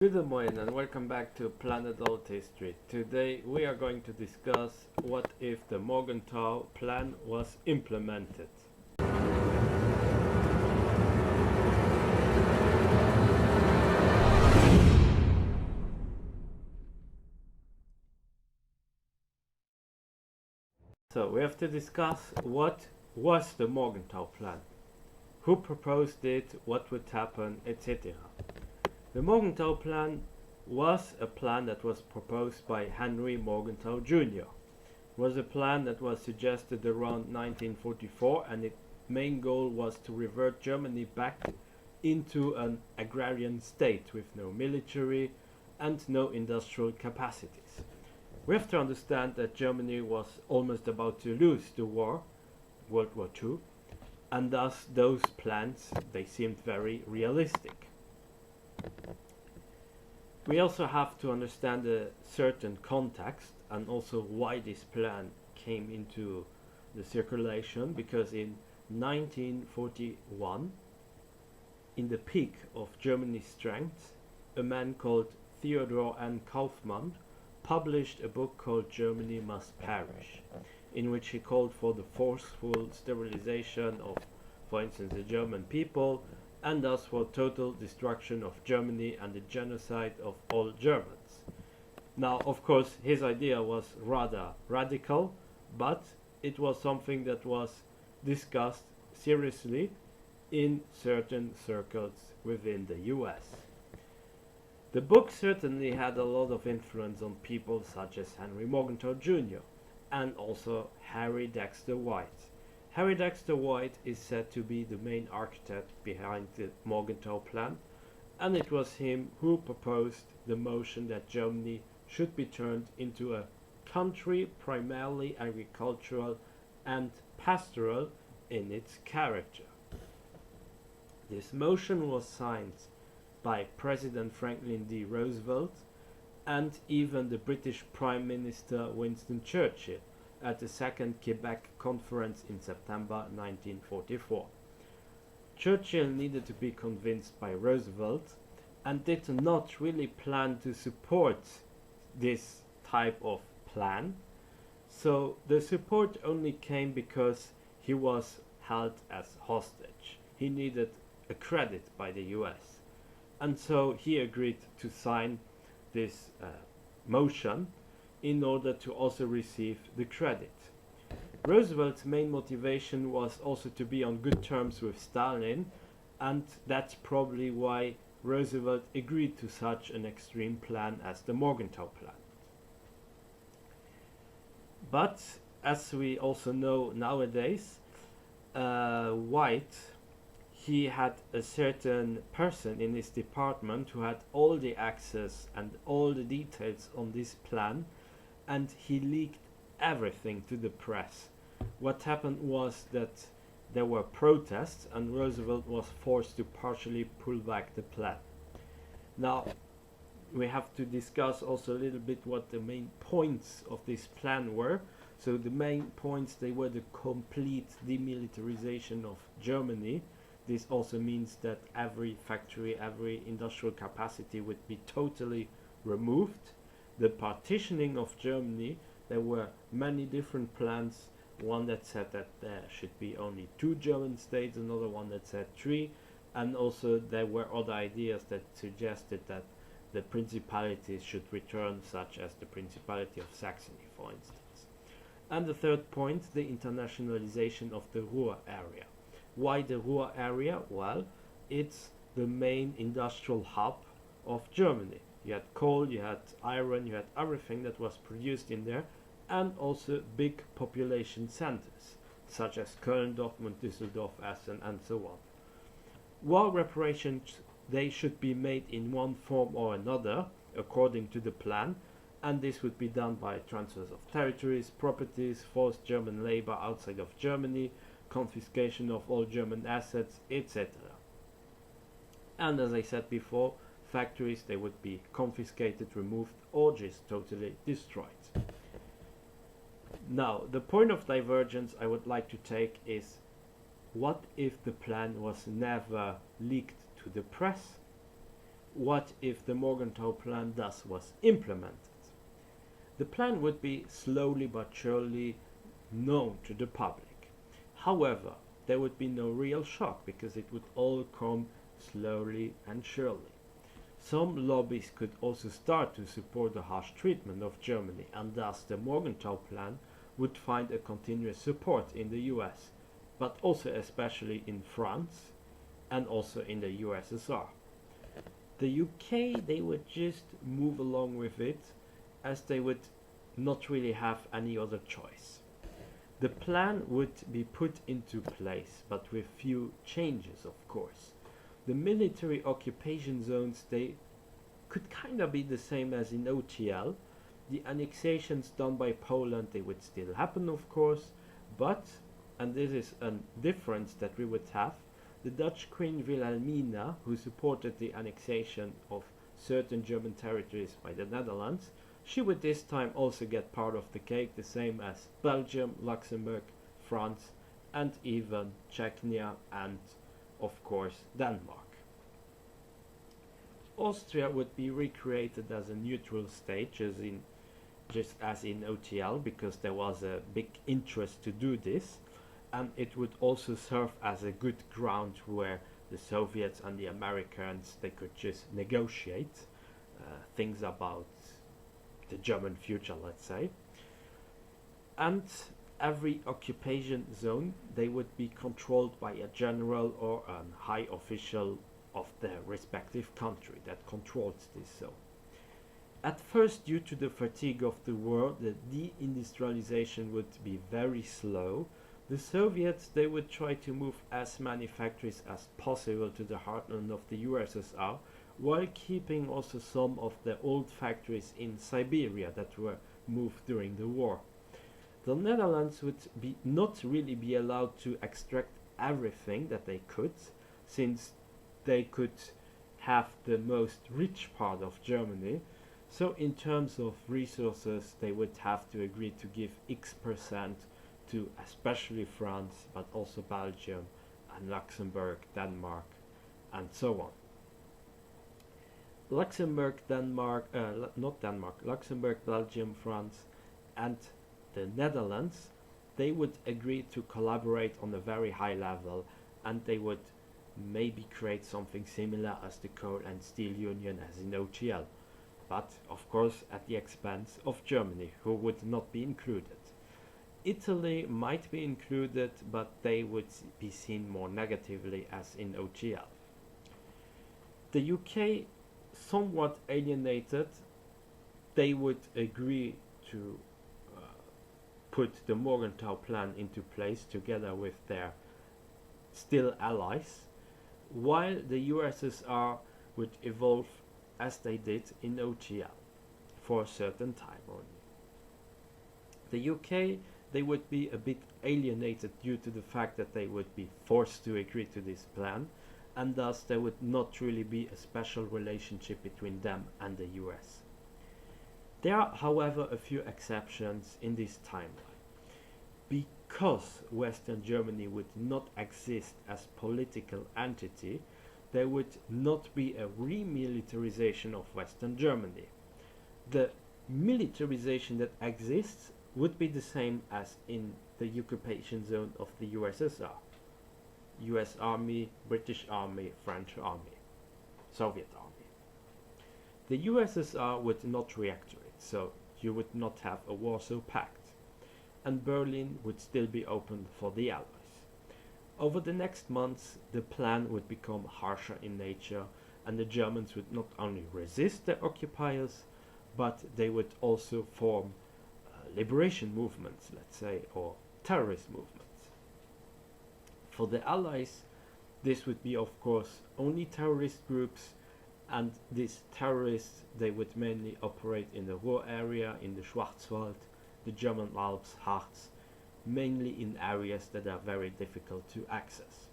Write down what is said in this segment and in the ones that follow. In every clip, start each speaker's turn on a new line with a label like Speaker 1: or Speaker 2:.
Speaker 1: Good morning and welcome back to Planet Althistory. Today we are going to discuss what if the Morgenthau Plan was implemented. So we have to discuss what was the Morgenthau Plan, who proposed it, what would happen, etc. The Morgenthau Plan was a plan that was proposed by Henry Morgenthau Junior. It was a plan that was suggested around 1944, and its main goal was to revert Germany back into an agrarian state with no military and no industrial capacities. We have to understand that Germany was almost about to lose the war, World War II, and thus those plans, they seemed very realistic. We also have to understand a certain context and also why this plan came into the circulation, because in 1941, in the peak of Germany's strength, a man called Theodore N. Kaufmann published a book called Germany Must Perish, in which he called for the forceful sterilization of, for instance, the German people, and thus for total destruction of Germany and the genocide of all Germans. Now, of course, his idea was rather radical, but it was something that was discussed seriously in certain circles within the US. The book certainly had a lot of influence on people such as Henry Morgenthau Junior and also Harry Dexter White. Harry Dexter White is said to be the main architect behind the Morgenthau Plan, and it was him who proposed the motion that Germany should be turned into a country primarily agricultural and pastoral in its character. This motion was signed by President Franklin D. Roosevelt and even the British Prime Minister Winston Churchill at the Second Quebec Conference in September 1944. Churchill needed to be convinced by Roosevelt and did not really plan to support this type of plan. So the support only came because he was held as hostage. He needed a credit by the US. And so he agreed to sign this motion in order to also receive the credit. Roosevelt's main motivation was also to be on good terms with Stalin, and that's probably why Roosevelt agreed to such an extreme plan as the Morgenthau Plan. But as we also know nowadays, White, he had a certain person in his department who had all the access and all the details on this plan, and he leaked everything to the press. What happened was that there were protests and Roosevelt was forced to partially pull back the plan. Now, we have to discuss also a little bit what the main points of this plan were. So the main points, they were the complete demilitarization of Germany. This also means that every factory, every industrial capacity would be totally removed. The partitioning of Germany, there were many different plans. One that said that there should be only 2 German states, another one that said 3, and also there were other ideas that suggested that the principalities should return, such as the Principality of Saxony, for instance. And the third point, the internationalization of the Ruhr area. Why the Ruhr area? Well, it's the main industrial hub of Germany. You had coal, you had iron, you had everything that was produced in there, and also big population centers, such as Köln, Dortmund, Düsseldorf, Essen, and so on. War reparations, they should be made in one form or another, according to the plan, and this would be done by transfers of territories, properties, forced German labor outside of Germany, confiscation of all German assets, etc. And as I said before, factories, they would be confiscated, removed, or just totally destroyed. Now, the point of divergence I would like to take is, what if the plan was never leaked to the press? what if the Morgenthau Plan thus was implemented? The plan would be slowly but surely known to the public. However, there would be no real shock because it would all come slowly and surely. Some lobbies could also start to support the harsh treatment of Germany, and thus the Morgenthau Plan would find a continuous support in the US, but also especially in France and also in the USSR. The UK, they would just move along with it as they would not really have any other choice. The plan would be put into place, but with few changes, of course. The military occupation zones, they could kind of be the same as in OTL. The annexations done by Poland, they would still happen, of course, but, and this is a difference that we would have, the Dutch Queen Wilhelmina, who supported the annexation of certain German territories by the Netherlands, she would this time also get part of the cake, the same as Belgium, Luxembourg, France, and even Czechia and, of course, Denmark. Austria would be recreated as a neutral state, just as in OTL, because there was a big interest to do this, and it would also serve as a good ground where the Soviets and the Americans, they could just negotiate things about the German future, let's say. And every occupation zone, they would be controlled by a general or a high official of their respective country that controls this zone. At first, due to the fatigue of the war, the deindustrialization would be very slow. The Soviets, they would try to move as many factories as possible to the heartland of the USSR, while keeping also some of the old factories in Siberia that were moved during the war. The Netherlands would not really be allowed to extract everything that they could, since they could have the most rich part of Germany. So in terms of resources, they would have to agree to give X% to especially France, but also Belgium and Luxembourg, Denmark, and so on. Luxembourg, Belgium, France, and the Netherlands, they would agree to collaborate on a very high level, and they would maybe create something similar as the Coal and Steel Union as in OTL, but of course at the expense of Germany, who would not be included. Italy might be included, but they would be seen more negatively as in OTL. The UK, somewhat alienated, they would agree to put the Morgenthau Plan into place together with their still allies, while the USSR would evolve as they did in OTL for a certain time only. The UK, they would be a bit alienated due to the fact that they would be forced to agree to this plan, and thus there would not really be a special relationship between them and the US. There are, however, a few exceptions in this timeline. Because Western Germany would not exist as political entity, there would not be a remilitarization of Western Germany. The militarization that exists would be the same as in the occupation zone of the USSR. US Army, British Army, French Army, Soviet Army. The USSR would not react to it, so you would not have a Warsaw Pact, and Berlin would still be open for the Allies. Over the next months, the plan would become harsher in nature, and the Germans would not only resist their occupiers, but they would also form liberation movements, let's say, or terrorist movements. For the Allies, this would be, of course, only terrorist groups, and these terrorists, they would mainly operate in the Ruhr area, in the Schwarzwald, the German Alps, Harz, mainly in areas that are very difficult to access.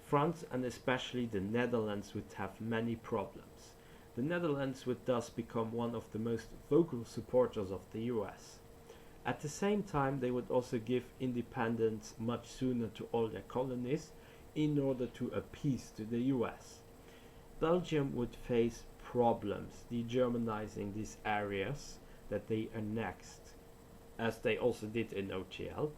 Speaker 1: France and especially the Netherlands would have many problems. The Netherlands would thus become one of the most vocal supporters of the US. At the same time, they would also give independence much sooner to all their colonies in order to appease to the US. Belgium would face problems de-Germanizing these areas that they annexed, as they also did in OTL,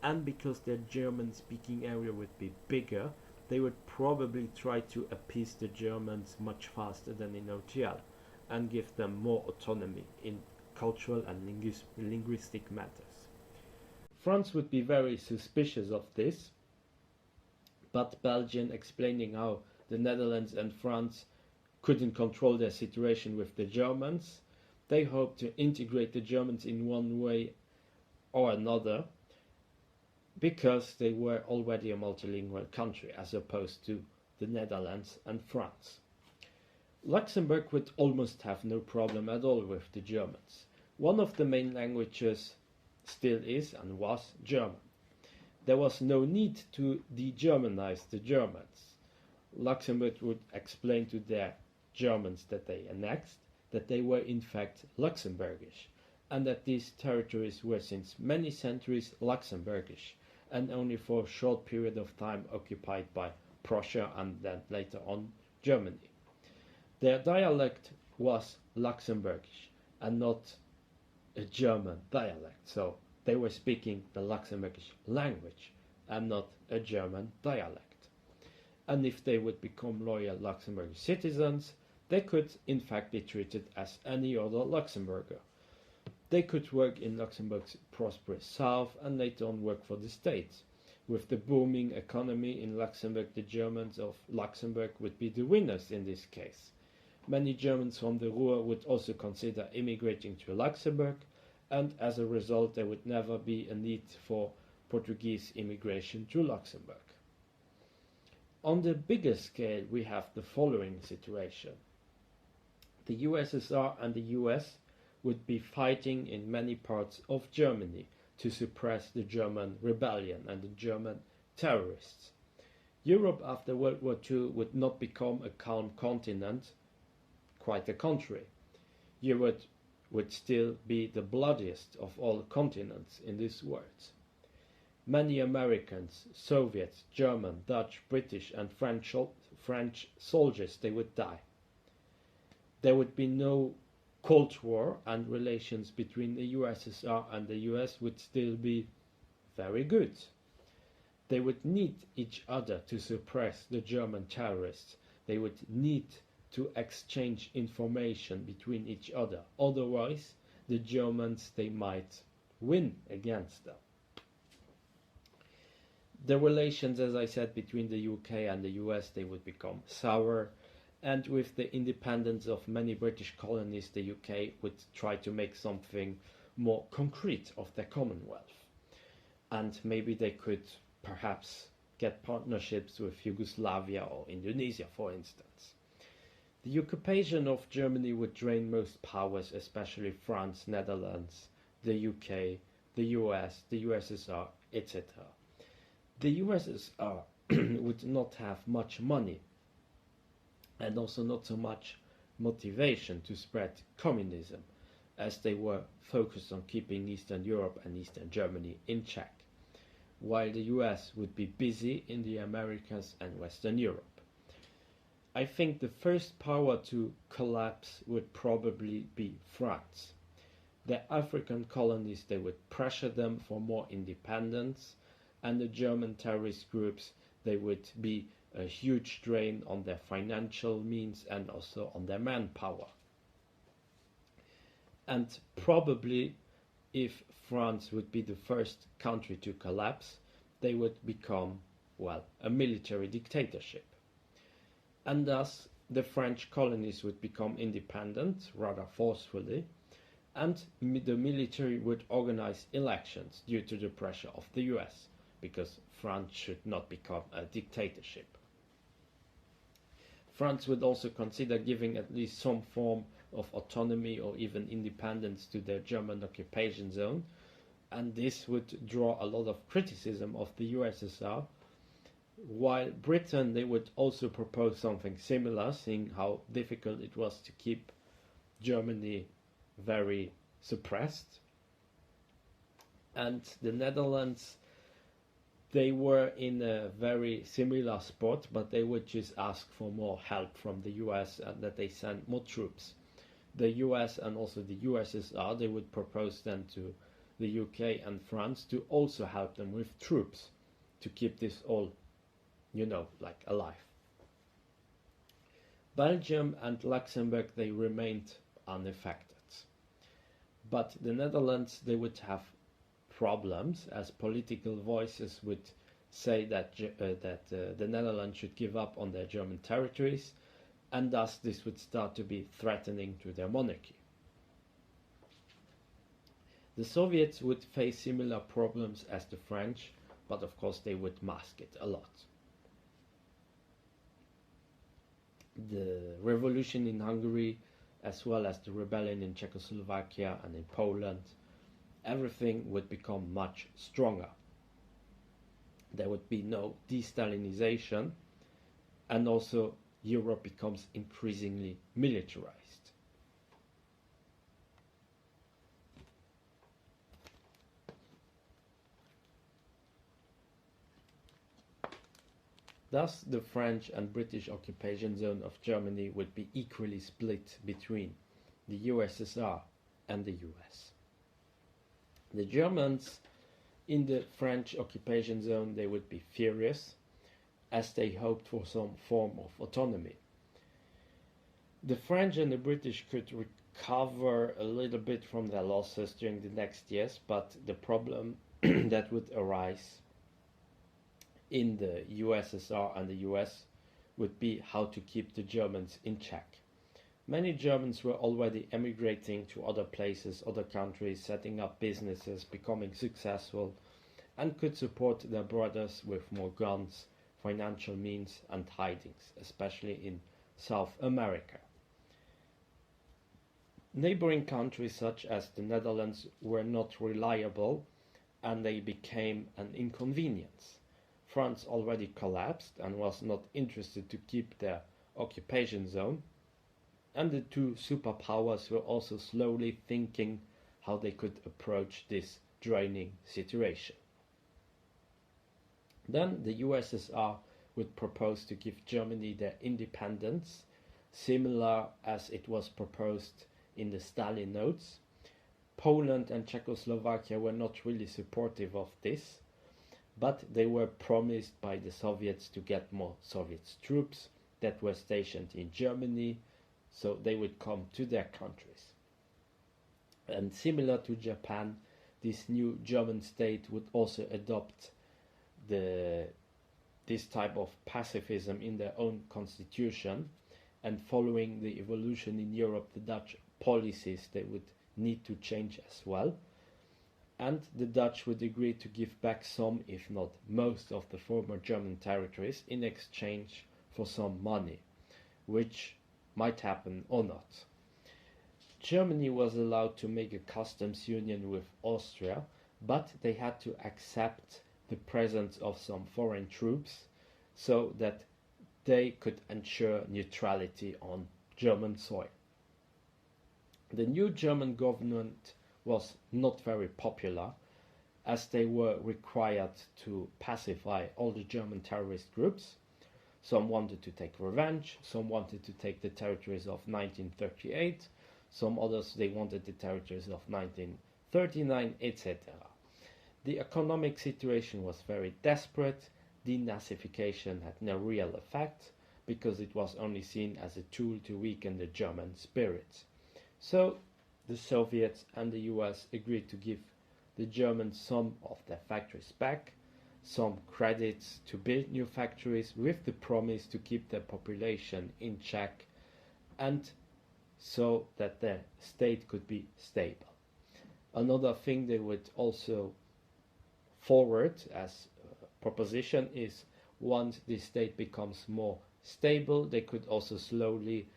Speaker 1: and because their German-speaking area would be bigger, they would probably try to appease the Germans much faster than in OTL and give them more autonomy in cultural and linguistic matters. France would be very suspicious of this, but Belgian explaining how the Netherlands and France couldn't control their situation with the Germans, they hoped to integrate the Germans in one way or another because they were already a multilingual country as opposed to the Netherlands and France. Luxembourg would almost have no problem at all with the Germans. One of the main languages still is and was German. There was no need to de-Germanize the Germans. Luxembourg would explain to their Germans that they annexed that they were in fact Luxembourgish, and that these territories were since many centuries Luxembourgish, and only for a short period of time occupied by Prussia and then later on Germany. Their dialect was Luxembourgish and not a German dialect, so they were speaking the Luxembourgish language and not a German dialect. And if they would become loyal Luxembourgish citizens, they could in fact be treated as any other Luxembourger. They could work in Luxembourg's prosperous south and later on work for the state. With the booming economy in Luxembourg, the Germans of Luxembourg would be the winners in this case. Many Germans from the Ruhr would also consider immigrating to Luxembourg, and as a result there would never be a need for Portuguese immigration to Luxembourg. On the bigger scale, we have the following situation. The USSR and the US would be fighting in many parts of Germany to suppress the German rebellion and the German terrorists. Europe after World War II would not become a calm continent, quite the contrary. Europe would still be the bloodiest of all continents in this world. Many Americans, Soviets, German, Dutch, British and French soldiers, they would die. There would be no Cold War, and relations between the USSR and the US would still be very good. They would need each other to suppress the German terrorists. They would need to exchange information between each other. Otherwise, the Germans, they might win against them. The relations, as I said, between the UK and the US, they would become sour. And with the independence of many British colonies, the UK would try to make something more concrete of their Commonwealth. And maybe they could perhaps get partnerships with Yugoslavia or Indonesia, for instance. The occupation of Germany would drain most powers, especially France, Netherlands, the UK, the US, the USSR, etc. The USSR would not have much money and also not so much motivation to spread communism, as they were focused on keeping Eastern Europe and Eastern Germany in check, while the US would be busy in the Americas and Western Europe. I think the first power to collapse would probably be France. The African colonies, they would pressure them for more independence, and the German terrorist groups, they would be a huge drain on their financial means and also on their manpower. And probably if France would be the first country to collapse, they would become, well, a military dictatorship. And thus the French colonies would become independent, rather forcefully, and the military would organize elections due to the pressure of the US, because France should not become a dictatorship. France would also consider giving at least some form of autonomy or even independence to their German occupation zone, and this would draw a lot of criticism of the USSR, while Britain, they would also propose something similar, seeing how difficult it was to keep Germany very suppressed. And the Netherlands, they were in a very similar spot, but they would just ask for more help from the US and that they send more troops. The US and also the USSR, they would propose then to the UK and France to also help them with troops to keep this all, like alive. Belgium and Luxembourg, they remained unaffected. But the Netherlands, they would have problems, as political voices would say that the Netherlands should give up on their German territories, and thus this would start to be threatening to their monarchy. The Soviets would face similar problems as the French, but of course they would mask it a lot. The revolution in Hungary, as well as the rebellion in Czechoslovakia and in Poland, everything would become much stronger. There would be no de-Stalinization, and also Europe becomes increasingly militarized. Thus, the French and British occupation zone of Germany would be equally split between the USSR and the US. The Germans in the French occupation zone, they would be furious, as they hoped for some form of autonomy. The French and the British could recover a little bit from their losses during the next years, but the problem that would arise in the USSR and the US would be how to keep the Germans in check. Many Germans were already emigrating to other places, other countries, setting up businesses, becoming successful, and could support their brothers with more guns, financial means, and hidings, especially in South America. Neighboring countries such as the Netherlands were not reliable, and they became an inconvenience. France already collapsed and was not interested to keep their occupation zone, and the two superpowers were also slowly thinking how they could approach this draining situation. Then the USSR would propose to give Germany their independence, similar as it was proposed in the Stalin notes. Poland and Czechoslovakia were not really supportive of this, but they were promised by the Soviets to get more Soviet troops that were stationed in Germany, so they would come to their countries. And similar to Japan, this new German state would also adopt this type of pacifism in their own constitution, and following the evolution in Europe, the Dutch policies they would need to change as well. And the Dutch would agree to give back some, if not most, of the former German territories in exchange for some money, which might happen or not. Germany was allowed to make a customs union with Austria, but they had to accept the presence of some foreign troops so that they could ensure neutrality on German soil. The new German government was not very popular, as they were required to pacify all the German terrorist groups. Some wanted to take revenge, some wanted to take the territories of 1938, some others they wanted the territories of 1939, etc. The economic situation was very desperate. Denazification had no real effect, because it was only seen as a tool to weaken the German spirit. So the Soviets and the US agreed to give the Germans some of their factories back, some credits to build new factories, with the promise to keep their population in check, and so that their state could be stable. Another thing they would also forward as a proposition is, once the state becomes more stable, they could also slowly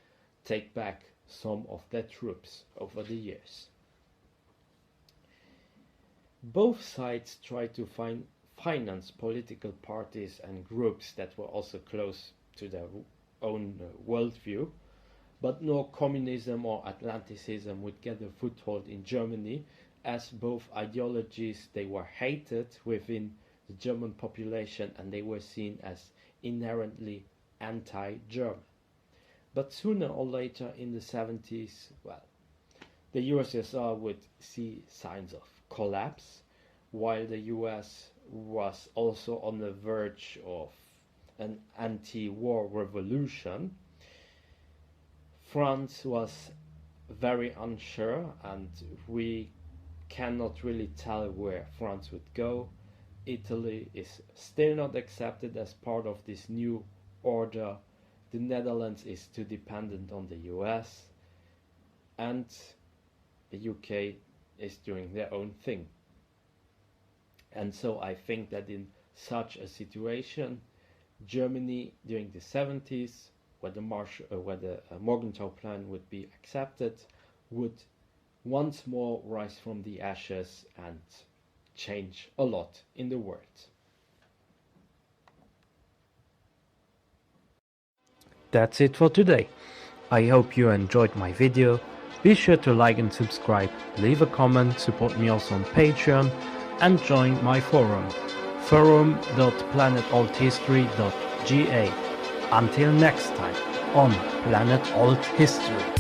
Speaker 1: take back some of their troops over the years. Both sides tried to finance political parties and groups that were also close to their own worldview, but no communism or Atlanticism would get a foothold in Germany, as both ideologies they were hated within the German population, and they were seen as inherently anti-German. But sooner or later in the 70s, well, the USSR would see signs of collapse, while the US was also on the verge of an anti-war revolution. France was very unsure, and we cannot really tell where France would go. Italy is still not accepted as part of this new order. The Netherlands is too dependent on the US, and the UK is doing their own thing. And so I think that in such a situation, Germany during the 70s, where the Morgenthau Plan would be accepted, would once more rise from the ashes and change a lot in the world. That's it for today. I hope you enjoyed my video. Be sure to like and subscribe, leave a comment, support me also on Patreon, and join my forum, forum.planetalthistory.ga. Until next time on Planet Alt History.